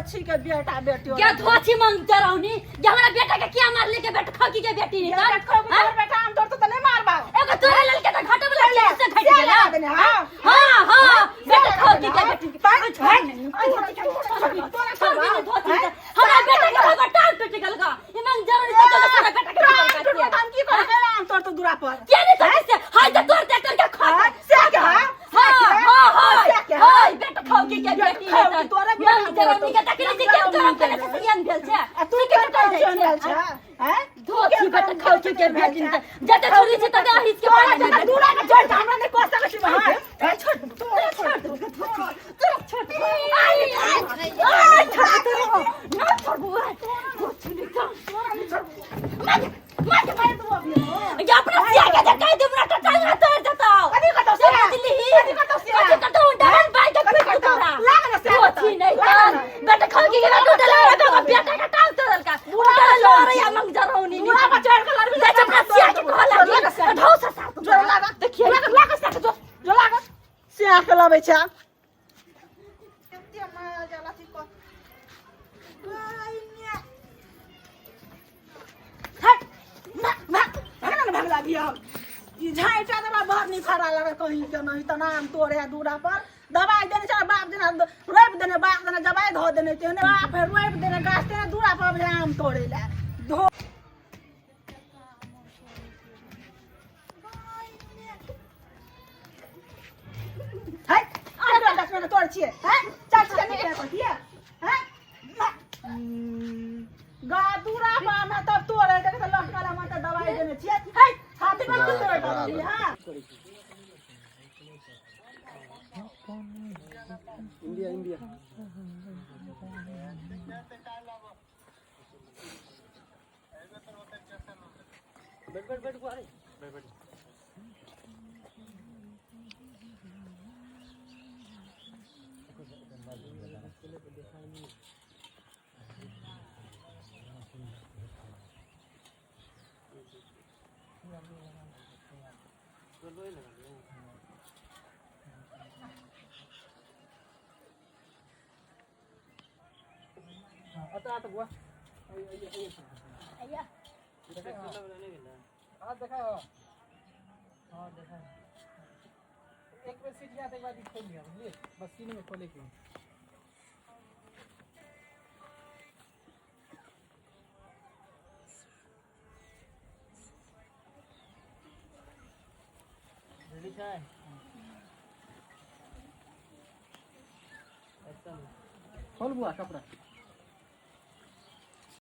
धोछी के बेटा बेटी क्या धोछी मांगते रहनी जे हमरा बेटा के क्या मार लेके बेटा खकी के बेटी नहीं बेटा खो तोर बेटा हम तोर तो नहीं मारबा एगो तोरे ललके तो घाटे वाला से घट गेला हां हां बेटा खकी के बेटी हमरा बेटा के एगो टांग टूट गेल का ई मांग जरूरी तो सारा बेटा के हम की करे हम तोर तो दूरा पर क्या नहीं तो से हाय तो तोर ट्रैक्टर के खा से क्या हां बेटा खकी के बेटी नहीं तोरे बेटा जरूरी के तकली के क्यों करम करे से सियान भेल छे तू के टेंशन भेल छे हैं धोखी बेटा खकी के बेटी जते छोरी छे तते हिच के पानी में दूरा के छोड़ हमरा नहीं कोस सकत छी हां छोड़ छोड़ ना छोड़ बुआ या अपना सिया के कह दे अपना टटांगा तोड़ देता कदी कतो से दिल्ली कदी कतो डबल बाइक के तोड़ा लाग ना से होती नहीं कर बेटा खकी के बेटा उठला बेटा बेटा का टांग तोड़ का उठला लो रे या मंग जरौनी पूरा का चढ़ के लड़ जा अपना सिया के खोला ढौ सा साथ जो लागा देखिए लागा से जो लागा सिया के लबे छा केते माया जाला छी को भगला दिया ई झाइटा दबा बाहर नहीं खड़ा लगे कहीं के नहीं त नाम तोरे दूरा पर दवाई देने छ बाप देने रोप देने बाप देने दवाई धो देने तेने बाप है रोप देने गाछ तेने दूरा पर आम तोड़े ला धो है आ गाछ में तोड़ छिए हैं चल चल नहीं करती है हैं गा दूरा पर में तब तोड़े देख त लटकाला में त दवाई देने छिए है हाथ में तोड़ डाली हां इंडिया इंडिया बैठ को आ रे बैठ आता बुआ आइया हां देखा हां देखा एक बार सीट याद एक बार खोल लिया बुझलिए बस सीने में खोले के रेडी है अच्छा खोल बुआ कपड़ा